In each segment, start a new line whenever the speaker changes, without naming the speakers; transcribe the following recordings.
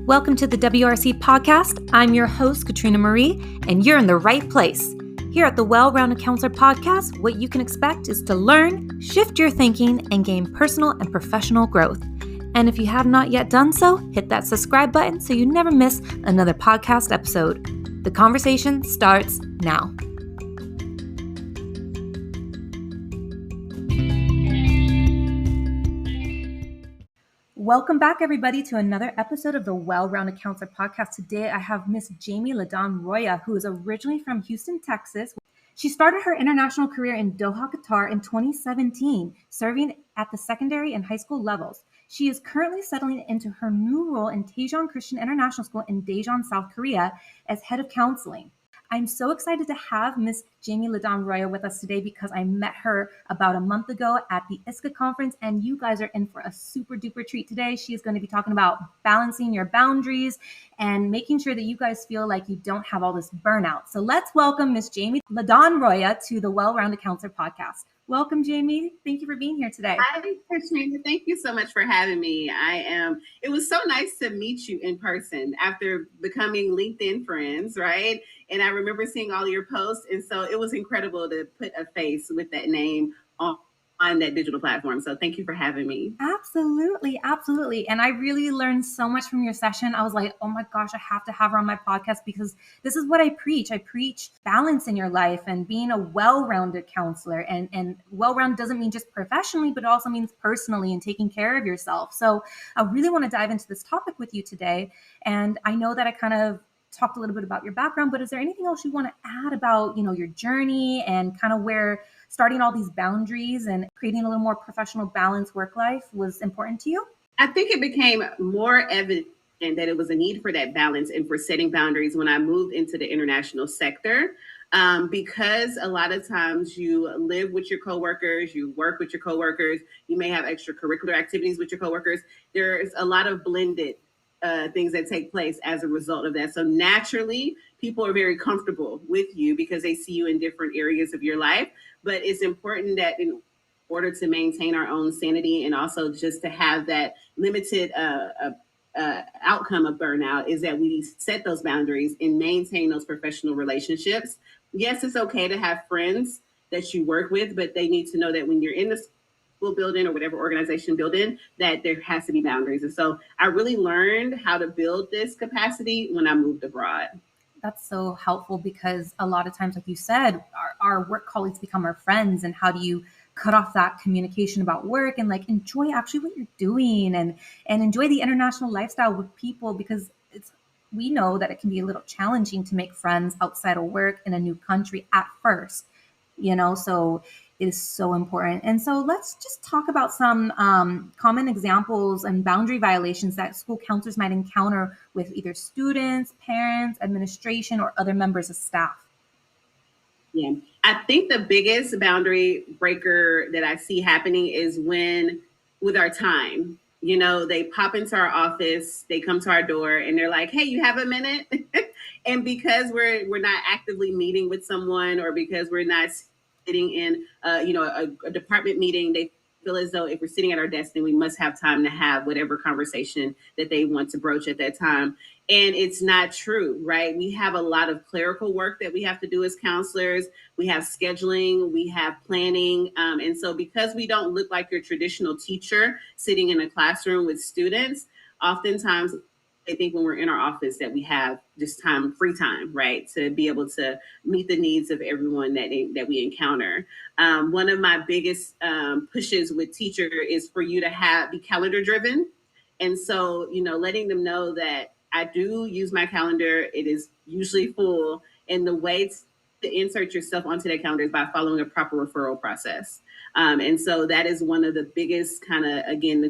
Welcome to the WRC podcast. I'm your host, Katrina Marie, and you're in the right place. Here at the Well-Rounded Counselor podcast, what you can expect is to learn, shift your thinking, and gain personal and professional growth. And if you have not yet done so, hit that subscribe button so you never miss another podcast episode. The conversation starts now. Welcome back, everybody, to another episode of the Well-Rounded Counselor podcast. Today, I have Miss Jamie LeDawn Roya, who is originally from Houston, Texas. She started her international career in Doha, Qatar in 2017, serving at the secondary and high school levels. She is currently settling into her new role in Daejeon Christian International School in Daejeon, South Korea, as head of counseling. I'm so excited to have Miss Jamie LeDawn Roya with us today because I met her about a month ago at the ISCA conference, and you guys are in for a super duper treat today. She is going to be talking about balancing your boundaries and making sure that you guys feel like you don't have all this burnout. So let's welcome Miss Jamie LeDawn Roya to the Well-Rounded Counselor podcast. Welcome, Jamie. Thank you for being here today.
Hi, Katrina. Thank you so much for having me. It was so nice to meet you in person after becoming LinkedIn friends, right? And I remember seeing all your posts. And so it was incredible to put a face with that name on that digital platform. So thank you for having me.
Absolutely. Absolutely. And I really learned so much from your session. I was like, oh my gosh, I have to have her on my podcast because this is what I preach. I preach balance in your life and being a well-rounded counselor. And well-rounded doesn't mean just professionally, but it also means personally and taking care of yourself. So I really want to dive into this topic with you today. And I know that I kind of talked a little bit about your background, but is there anything else you want to add about, your journey and kind of where starting all these boundaries and creating a little more professional balance work life was important to you?
I think it became more evident that it was a need for that balance and for setting boundaries when I moved into the international sector. Because a lot of times you live with your coworkers, you work with your coworkers, you may have extracurricular activities with your coworkers. There's a lot of blended things that take place as a result of that. So naturally, people are very comfortable with you because they see you in different areas of your life. But it's important that in order to maintain our own sanity and also just to have that limited outcome of burnout is that we set those boundaries and maintain those professional relationships. Yes, it's okay to have friends that you work with, but they need to know that when you're in the school building or whatever organization building, that there has to be boundaries. And so I really learned how to build this capacity when I moved abroad.
That's so helpful because a lot of times, like you said, our work colleagues become our friends. And how do you cut off that communication about work and enjoy actually what you're doing and enjoy the international lifestyle with people? Because we know that it can be a little challenging to make friends outside of work in a new country at first, so it is so important. And so let's just talk about some common examples and boundary violations that school counselors might encounter with either students, parents, administration, or other members of staff.
Yeah, I think the biggest boundary breaker that I see happening is with our time. They pop into our office, they come to our door and they're like, hey, you have a minute? And because we're not actively meeting with someone or because we're not sitting in a department meeting, they feel as though if we're sitting at our desk, then we must have time to have whatever conversation that they want to broach at that time. And it's not true, right? We have a lot of clerical work that we have to do as counselors. We have scheduling, we have planning. And so because we don't look like your traditional teacher sitting in a classroom with students, oftentimes I think when we're in our office that we have just free time, right, to be able to meet the needs of everyone that we encounter. One of my biggest pushes with teacher is for you to be calendar driven. And so, letting them know that I do use my calendar. It is usually full. And the way to insert yourself onto that calendar is by following a proper referral process. And so that is one of the biggest again, the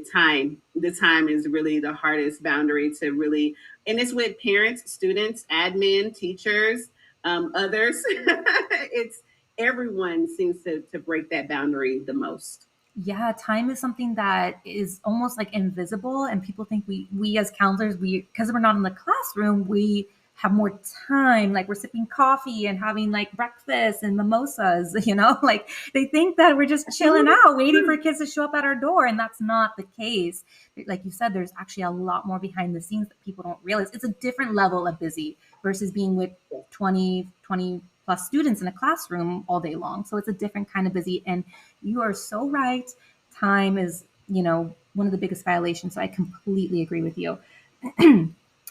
time is really the hardest boundary to really, and it's with parents, students, admin, teachers, others. It's everyone seems to break that boundary the most.
Yeah, time is something that is almost like invisible, and people think we as counselors, because we're not in the classroom, we have more time, like we're sipping coffee and having like breakfast and mimosas, like they think that we're just chilling out waiting for kids to show up at our door, and that's not the case. Like you said, there's actually a lot more behind the scenes that people don't realize. It's a different level of busy versus being with 20 plus students in a classroom all day long. So it's a different kind of busy, and you are so right. Time is, one of the biggest violations. So I completely agree with you.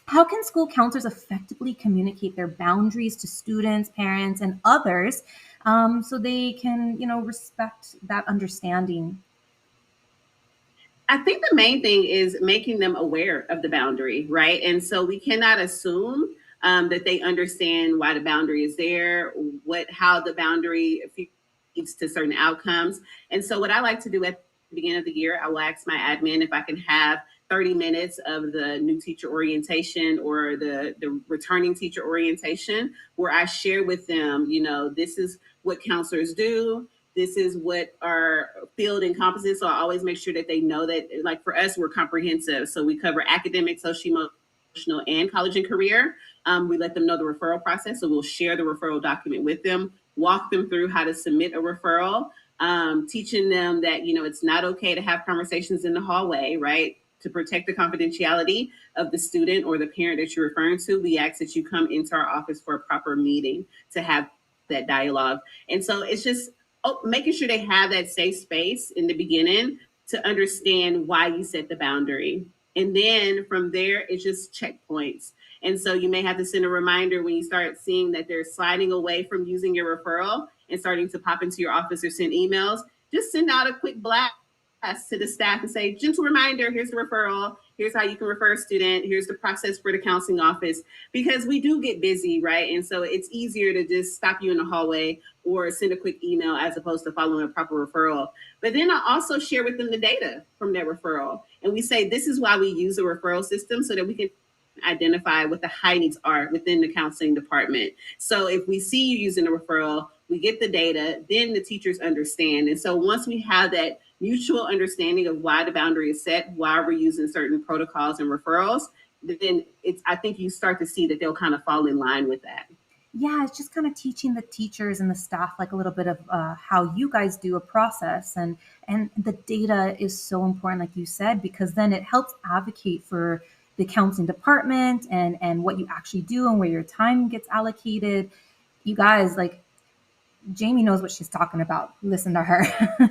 How can school counselors effectively communicate their boundaries to students, parents, and others, so they can, respect that understanding?
I think the main thing is making them aware of the boundary, right? And so we cannot assume that they understand why the boundary is there, how the boundary leads to certain outcomes. And so what I like to do at the beginning of the year, I will ask my admin if I can have 30 minutes of the new teacher orientation or the returning teacher orientation, where I share with them, this is what counselors do. This is what our field encompasses. So I always make sure that they know that, like for us, we're comprehensive. So we cover academic, social, emotional, and college and career. We let them know the referral process. So we'll share the referral document with them, walk them through how to submit a referral, teaching them that, it's not okay to have conversations in the hallway, right? To protect the confidentiality of the student or the parent that you're referring to, we ask that you come into our office for a proper meeting to have that dialogue. And so it's just making sure they have that safe space in the beginning to understand why you set the boundary. And then from there, it's just checkpoints. And so you may have to send a reminder when you start seeing that they're sliding away from using your referral and starting to pop into your office or send emails. Just send out a quick blast to the staff and say, gentle reminder, here's the referral. Here's how you can refer a student. Here's the process for the counseling office, because we do get busy, right? And so it's easier to just stop you in the hallway or send a quick email as opposed to following a proper referral. But then I also share with them the data from that referral. And we say, this is why we use a referral system, so that we can identify what the high needs are within the counseling department. So if we see you using a referral, we get the data, then the teachers understand. And so once we have that mutual understanding of why the boundary is set, why we're using certain protocols and referrals, then I think you start to see that they'll kind of fall in line with that.
Yeah, it's just kind of teaching the teachers and the staff like a little bit of how you guys do a process, and the data is so important, like you said, because then it helps advocate for the counseling department and what you actually do and where your time gets allocated. You guys, like, Jamie knows what she's talking about. Listen to her.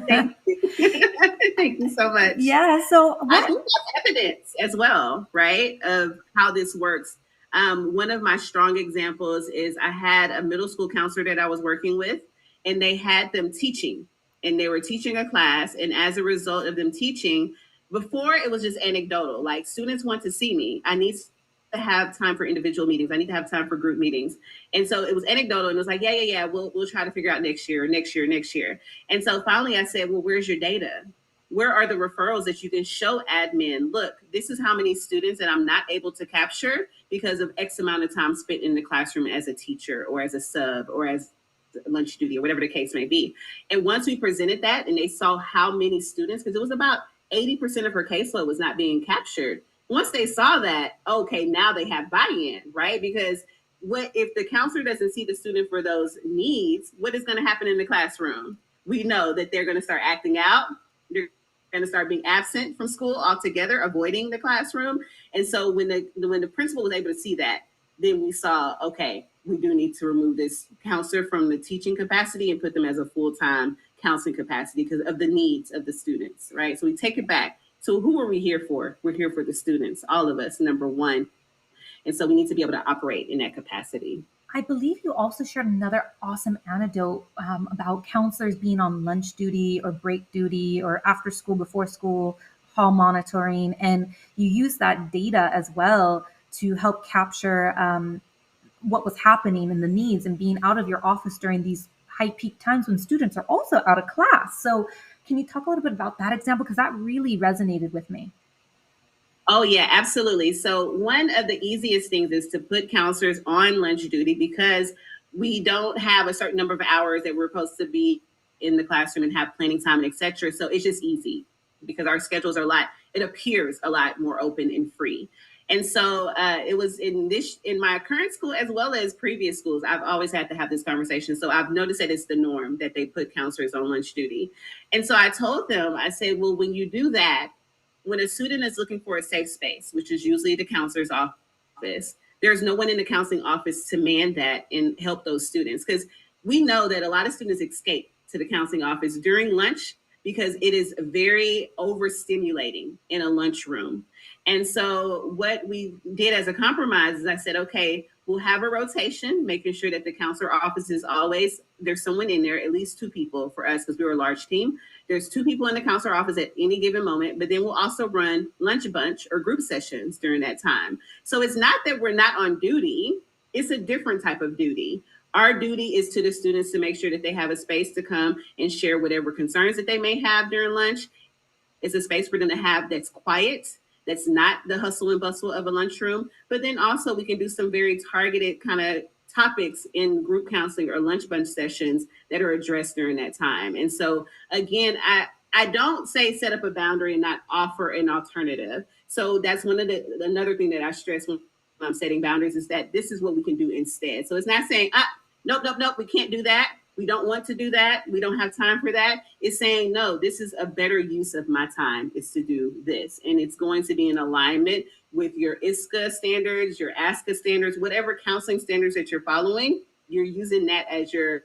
Thank you. Thank you so much.
Yeah. So
I think that's evidence as well, right, of how this works. One of my strong examples is I had a middle school counselor that I was working with, and they had them teaching, and they were teaching a class. And as a result of them teaching, before it was just anecdotal, like students want to see me. I need to have time for individual meetings. I need to have time for group meetings. And so it was anecdotal, and it was like, yeah. We'll try to figure out next year. And so finally I said, well, where's your data? Where are the referrals that you can show admin? Look, this is how many students that I'm not able to capture because of X amount of time spent in the classroom as a teacher or as a sub or as lunch duty or whatever the case may be. And once we presented that and they saw how many students, because it was about 80% of her caseload was not being captured. Once they saw that, okay, now they have buy-in, right? Because what if the counselor doesn't see the student for those needs, what is going to happen in the classroom? We know that they're going to start acting out. They're going to start being absent from school altogether, avoiding the classroom. And so when the principal was able to see that, then we saw, okay, we do need to remove this counselor from the teaching capacity and put them as a full-time counseling capacity because of the needs of the students, right? So we take it back. So who are we here for? We're here for the students, all of us, number one. And so we need to be able to operate in that capacity.
I believe you also shared another awesome anecdote about counselors being on lunch duty or break duty or after school, before school, hall monitoring. And you use that data as well to help capture what was happening and the needs, and being out of your office during these high peak times when students are also out of class. So can you talk a little bit about that example? Because that really resonated with me.
Oh, yeah, absolutely. So one of the easiest things is to put counselors on lunch duty because we don't have a certain number of hours that we're supposed to be in the classroom and have planning time and et cetera. So it's just easy because our schedules are it appears a lot more open and free. And so it was in my current school as well as previous schools. I've always had to have this conversation. So I've noticed that it's the norm that they put counselors on lunch duty. And so I told them, I said, well, when you do that, when a student is looking for a safe space, which is usually the counselor's office, there's no one in the counseling office to man that and help those students. Because we know that a lot of students escape to the counseling office during lunch because it is very overstimulating in a lunchroom. And so what we did as a compromise is I said, okay, we'll have a rotation, making sure that the counselor office is always, there's someone in there, at least two people for us, because we were a large team. There's two people in the counselor office at any given moment, but then we'll also run lunch bunch or group sessions during that time. So it's not that we're not on duty, it's a different type of duty. Our duty is to the students to make sure that they have a space to come and share whatever concerns that they may have during lunch. It's a space for them to have that's quiet, that's not the hustle and bustle of a lunchroom. But then also we can do some very targeted kind of topics in group counseling or lunch bunch sessions that are addressed during that time. And so again, I don't say set up a boundary and not offer an alternative. So that's another thing that I stress when I'm setting boundaries is that this is what we can do instead. So it's not saying, nope, we can't do that. We don't want to do that. We don't have time for that. It's saying, no, this is a better use of my time is to do this. And it's going to be in alignment with your ISCA standards, your ASCA standards, whatever counseling standards that you're following, you're using that as your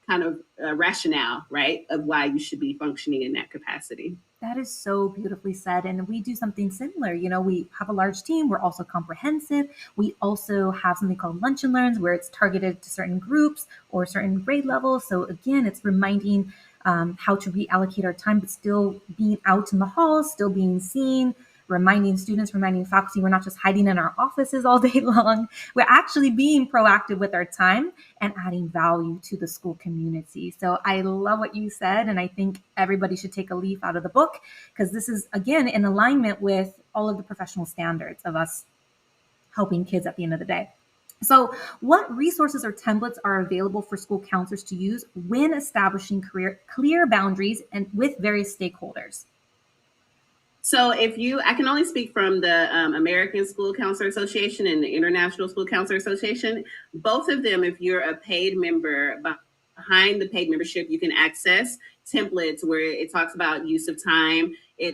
kind of rationale, right, of why you should be functioning in that capacity.
That is so beautifully said. And we do something similar. You know, we have a large team. We're also comprehensive. We also have something called Lunch and Learns where it's targeted to certain groups or certain grade levels. So again, it's reminding how to reallocate our time, but still being out in the halls, still being seen, reminding students, reminding faculty, we're not just hiding in our offices all day long. We're actually being proactive with our time and adding value to the school community. So I love what you said. And I think everybody should take a leaf out of the book because this is, again, in alignment with all of the professional standards of us helping kids at the end of the day. So what resources or templates are available for school counselors to use when establishing clear boundaries and with various stakeholders?
So I can only speak from the American School Counselor Association and the International School Counselor Association. Both of them, if you're a paid member, behind the paid membership, you can access templates where it talks about use of time. You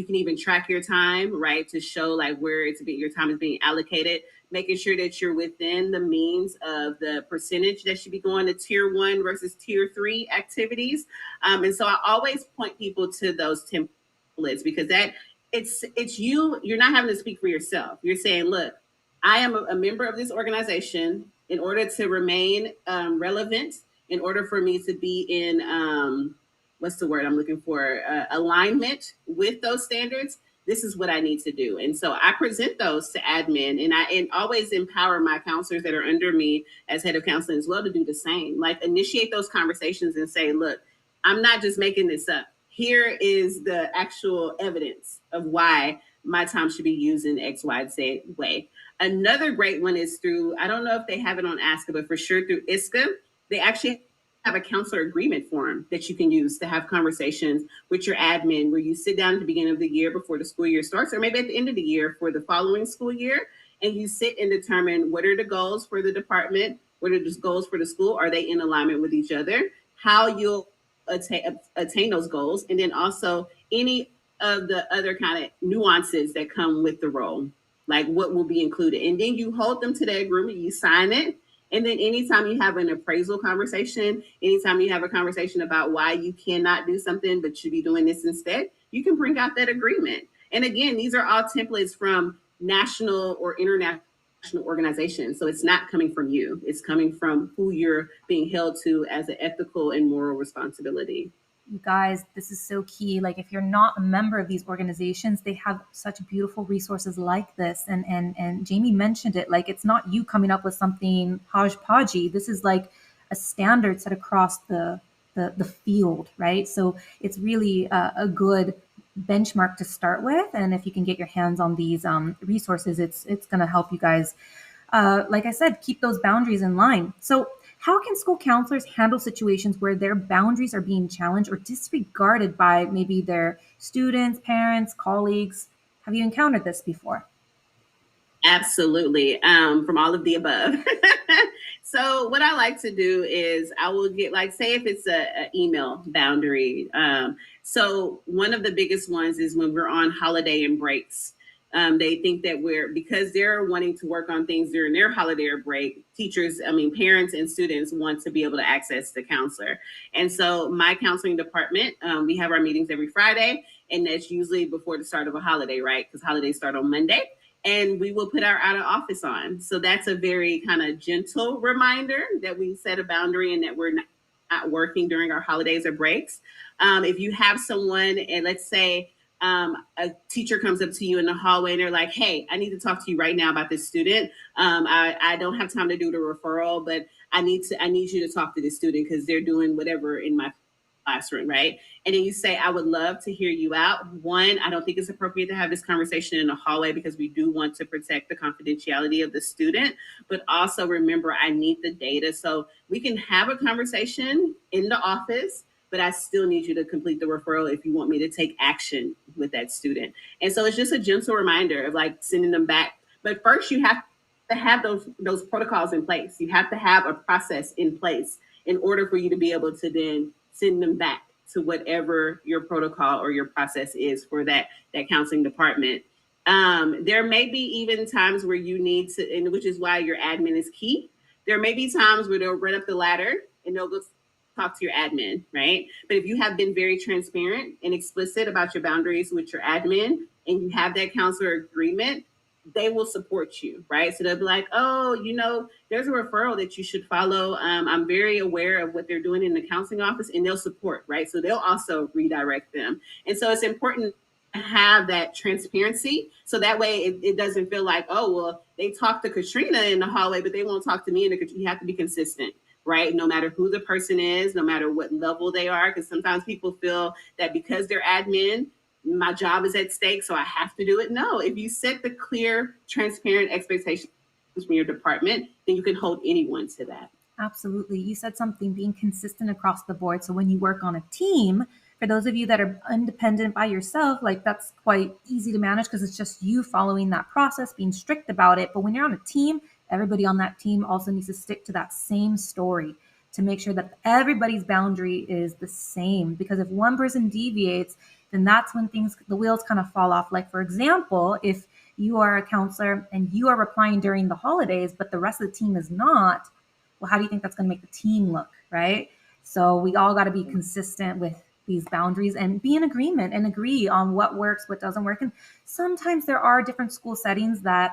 can even track your time, right, to show like where your time is being allocated, making sure that you're within the means of the percentage that should be going to tier 1 versus tier 3 activities. And so I always point people to those templates because you're not having to speak for yourself. You're saying, look, I am a member of this organization. In order to remain relevant, in order for me to be in what's the word I'm looking for, alignment with those standards, this is what I need to do. And so I present those to admin and always empower my counselors that are under me as head of counseling as well to do the same, like initiate those conversations and say, look, I'm not just making this up. Here is the actual evidence of why my time should be used in X, Y, Z way. Another great one is through, I don't know if they have it on ASCA, but for sure through ISCA, they actually have a counselor agreement form that you can use to have conversations with your admin where you sit down at the beginning of the year before the school year starts, or maybe at the end of the year for the following school year, and you sit and determine what are the goals for the department, what are the goals for the school, are they in alignment with each other, how you'll attain those goals, and then also any of the other kind of nuances that come with the role, like what will be included. And then you hold them to that agreement, you sign it. And then anytime you have an appraisal conversation, anytime you have a conversation about why you cannot do something but should be doing this instead, you can bring out that agreement. And again, these are all templates from national or international organizations. So it's not coming from you. It's coming from who you're being held to as an ethical and moral responsibility.
You guys, this is so key. Like if you're not a member of these organizations, they have such beautiful resources like this. And Jamie mentioned it, like it's not you coming up with something hodgepodgey. This is like a standard set across the field, right? So it's really a good benchmark to start with. And if you can get your hands on these resources, it's going to help you guys, like I said, keep those boundaries in line. So how can school counselors handle situations where their boundaries are being challenged or disregarded by maybe their students, parents, colleagues? Have you encountered this before?
Absolutely. From all of the above. So what I like to do is I will get, like, say if it's a email boundary. So one of the biggest ones is when we're on holiday and breaks. They think that because they're wanting to work on things during their holiday or break, parents and students want to be able to access the counselor. And so my counseling department, we have our meetings every Friday, and that's usually before the start of a holiday, right? Because holidays start on Monday, and we will put our out of office on. So that's a very kind of gentle reminder that we set a boundary and that we're not working during our holidays or breaks. If you have someone, and let's say a teacher comes up to you in the hallway and they're like, hey, I need to talk to you right now about this student. I don't have time to do the referral, but I need you to talk to this student because they're doing whatever in my classroom, right? And then you say, I would love to hear you out. One, I don't think it's appropriate to have this conversation in the hallway because we do want to protect the confidentiality of the student, but also remember, I need the data. So we can have a conversation in the office, but I still need you to complete the referral if you want me to take action with that student. And so it's just a gentle reminder of like sending them back. But first you have to have those protocols in place. You have to have a process in place in order for you to be able to then send them back to whatever your protocol or your process is for that counseling department. There may be even times where you need to, and which is why your admin is key. There may be times where they'll run up the ladder and they'll go talk to your admin, right? But if you have been very transparent and explicit about your boundaries with your admin and you have that counselor agreement, they will support you, right? So they'll be like, oh, there's a referral that you should follow. I'm very aware of what they're doing in the counseling office, and they'll support, right? So they'll also redirect them. And so it's important to have that transparency. So that way it doesn't feel like, oh, well, they talk to Katrina in the hallway, but they won't talk to me. And you have to be consistent, right? No matter who the person is, no matter what level they are, because sometimes people feel that because they're admin, my job is at stake, so I have to do it. No, if you set the clear, transparent expectations from your department, then you can hold anyone to that.
Absolutely. You said something, being consistent across the board. So when you work on a team, for those of you that are independent by yourself, like that's quite easy to manage because it's just you following that process, being strict about it. But when you're on a team, everybody on that team also needs to stick to that same story to make sure that everybody's boundary is the same. Because if one person deviates, then that's when the wheels kind of fall off. Like, for example, if you are a counselor and you are replying during the holidays, but the rest of the team is not, well, how do you think that's going to make the team look, right? So we all got to be consistent with these boundaries and be in agreement and agree on what works, what doesn't work. And sometimes there are different school settings that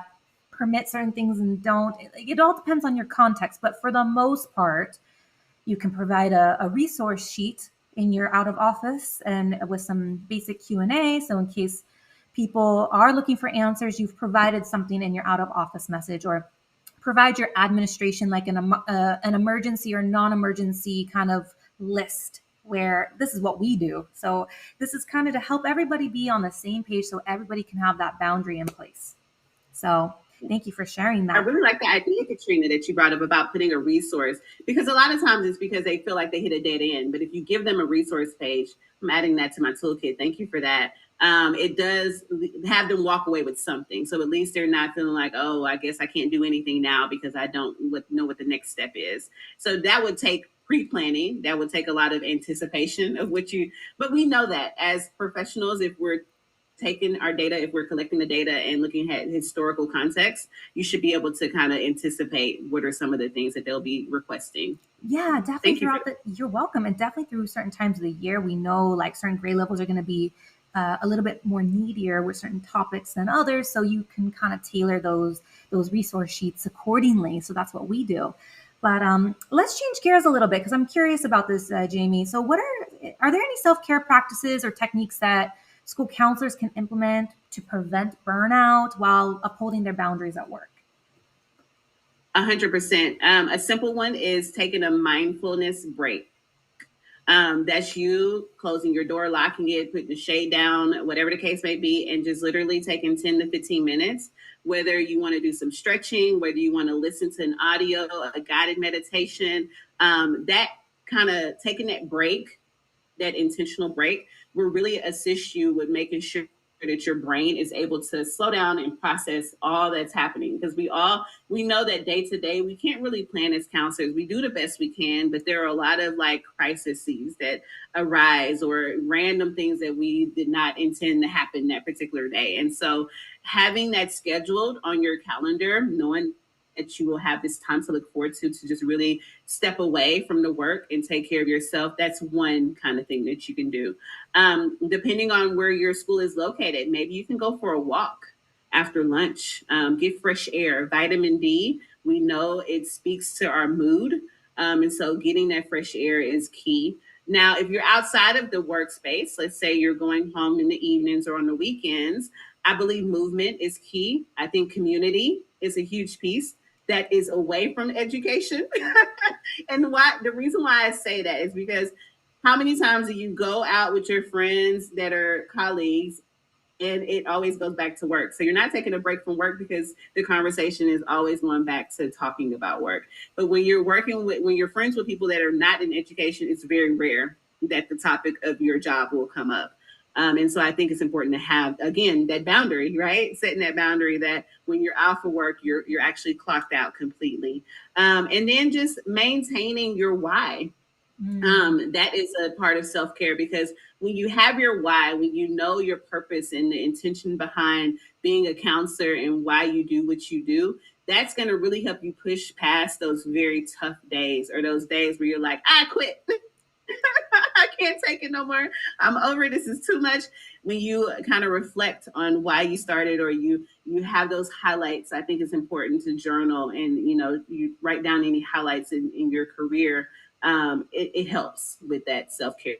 permit certain things and don't. It all depends on your context. But for the most part, you can provide a resource sheet in your out of office and with some basic Q&A. So in case people are looking for answers, you've provided something in your out of office message, or provide your administration like an emergency or non-emergency kind of list where this is what we do. So this is kind of to help everybody be on the same page so everybody can have that boundary in place. So thank you for sharing that.
I really like the idea, Katrina, that you brought up about putting a resource, because a lot of times it's because they feel like they hit a dead end. But if you give them a resource page, I'm adding that to my toolkit. Thank you for that. It does have them walk away with something. So at least they're not feeling like, oh, I guess I can't do anything now because I don't know what the next step is. So that would take pre-planning. That would take a lot of anticipation of but we know that as professionals, if we're taking our data, if we're collecting the data and looking at historical context, you should be able to kind of anticipate what are some of the things that they'll be requesting.
Yeah, definitely. You're welcome. And definitely through certain times of the year, we know like certain grade levels are going to be a little bit more needier with certain topics than others. So you can kind of tailor those resource sheets accordingly. So that's what we do. But let's change gears a little bit because I'm curious about this, Jamie. So are there any self-care practices or techniques that school counselors can implement to prevent burnout while upholding their boundaries at work?
100%. A simple one is taking a mindfulness break. That's you closing your door, locking it, putting the shade down, whatever the case may be, and just literally taking 10 to 15 minutes, whether you want to do some stretching, whether you want to listen to an audio, a guided meditation, that kind of taking that break, that intentional break will really assist you with making sure that your brain is able to slow down and process all that's happening, because we know that day to day we can't really plan as counselors. We do the best we can, but there are a lot of like crises that arise, or random things that we did not intend to happen that particular day. And so having that scheduled on your calendar, knowing that you will have this time to look forward to just really step away from the work and take care of yourself. That's one kind of thing that you can do. Depending on where your school is located, maybe you can go for a walk after lunch, get fresh air, vitamin D. We know it speaks to our mood. And so getting that fresh air is key. Now, if you're outside of the workspace, let's say you're going home in the evenings or on the weekends, I believe movement is key. I think community is a huge piece that is away from education. And the reason why I say that is because how many times do you go out with your friends that are colleagues, and it always goes back to work? So you're not taking a break from work because the conversation is always going back to talking about work. But when you're friends with people that are not in education, it's very rare that the topic of your job will come up. And so I think it's important to have, again, that boundary, right? Setting that boundary that when you're out for work, you're actually clocked out completely. And then just maintaining your why. That is a part of self-care, because when you have your why, when you know your purpose and the intention behind being a counselor and why you do what you do, that's going to really help you push past those very tough days, or those days where you're like, I quit. I can't take it no more. I'm over it. This is too much. When you kind of reflect on why you started, or you have those highlights, I think it's important to journal, and you write down any highlights in your career. It helps with that self-care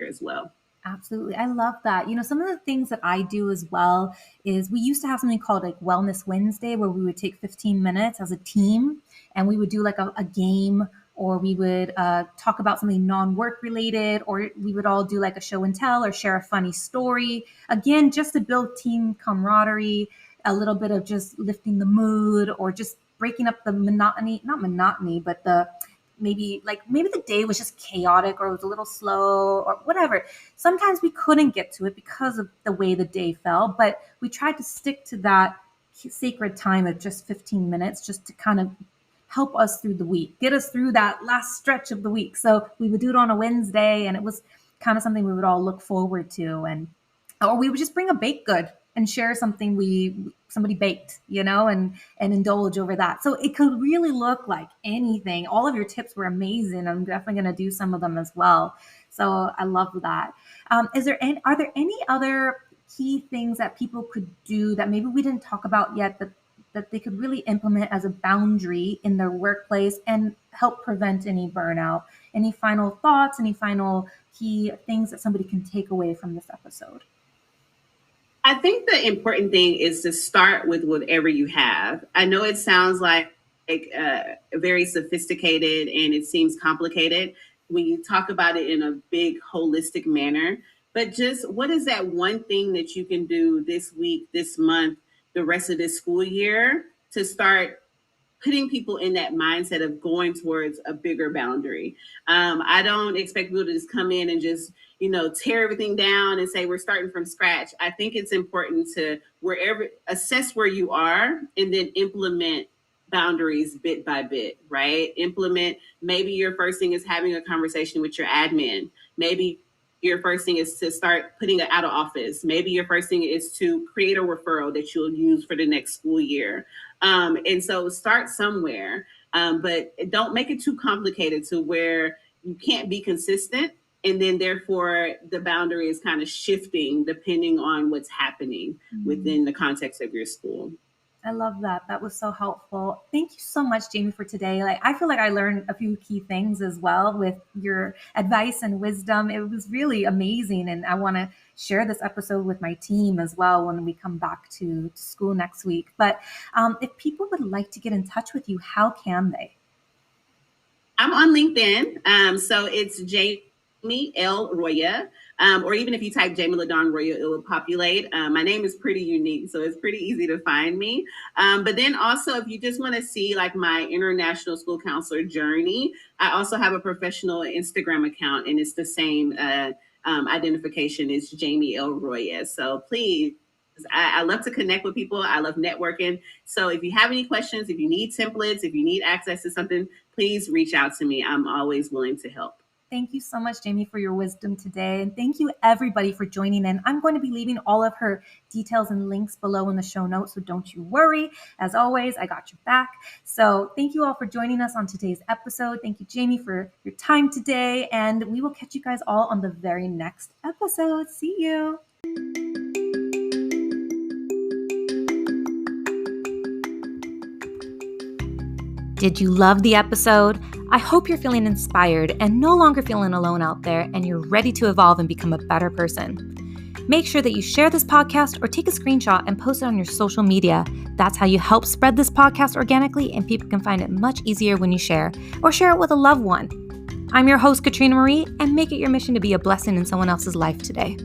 as well.
Absolutely. I love that. Some of the things that I do as well is we used to have something called like Wellness Wednesday, where we would take 15 minutes as a team and we would do like a game, or we would talk about something non-work related, or we would all do like a show and tell or share a funny story. Again, just to build team camaraderie, a little bit of just lifting the mood, or just breaking up the monotony, not monotony, but maybe the day was just chaotic, or it was a little slow, or whatever. Sometimes we couldn't get to it because of the way the day fell, but we tried to stick to that sacred time of just 15 minutes, just to kind of help us through the week, get us through that last stretch of the week. So we would do it on a Wednesday, and it was kind of something we would all look forward to. Or we would just bring a baked good and share something somebody baked, and indulge over that. So it could really look like anything. All of your tips were amazing. I'm definitely going to do some of them as well. So I love that. Are there any other key things that people could do that maybe we didn't talk about yet, that they could really implement as a boundary in their workplace and help prevent any burnout? Any final thoughts, any final key things that somebody can take away from this episode?
I think the important thing is to start with whatever you have. I know it sounds like very sophisticated and it seems complicated when you talk about it in a big holistic manner, but just what is that one thing that you can do this week, this month, the rest of this school year, to start putting people in that mindset of going towards a bigger boundary. I don't expect people to just come in and just, tear everything down and say we're starting from scratch. I think it's important to assess where you are and then implement boundaries bit by bit, right? Maybe your first thing is having a conversation with your admin. Maybe your first thing is to start putting it out of office. Maybe your first thing is to create a referral that you'll use for the next school year. And so start somewhere, but don't make it too complicated to where you can't be consistent. And then therefore the boundary is kind of shifting depending on what's happening within the context of your school.
I love that. That was so helpful. Thank you so much, Jamie, for today. I feel like I learned a few key things as well with your advice and wisdom. It was really amazing. And I want to share this episode with my team as well when we come back to school next week. But if people would like to get in touch with you, how can they?
I'm on LinkedIn. So it's Jamie L. Roya. Or even if you type Jaime LaDawn Roya, it will populate. My name is pretty unique, so it's pretty easy to find me. But then also, if you just want to see like my international school counselor journey, I also have a professional Instagram account, and it's the same identification as Jamie L. Roya. So please I love to connect with people. I love networking. So if you have any questions, if you need templates, if you need access to something, please reach out to me. I'm always willing to help.
Thank you so much, Jamie, for your wisdom today. And thank you, everybody, for joining in. I'm going to be leaving all of her details and links below in the show notes, so don't you worry. As always, I got your back. So thank you all for joining us on today's episode. Thank you, Jamie, for your time today. And we will catch you guys all on the very next episode. See you. Did you love the episode? I hope you're feeling inspired and no longer feeling alone out there, and you're ready to evolve and become a better person. Make sure that you share this podcast or take a screenshot and post it on your social media. That's how you help spread this podcast organically, and people can find it much easier when you share, or share it with a loved one. I'm your host, Katrina Marie, and make it your mission to be a blessing in someone else's life today.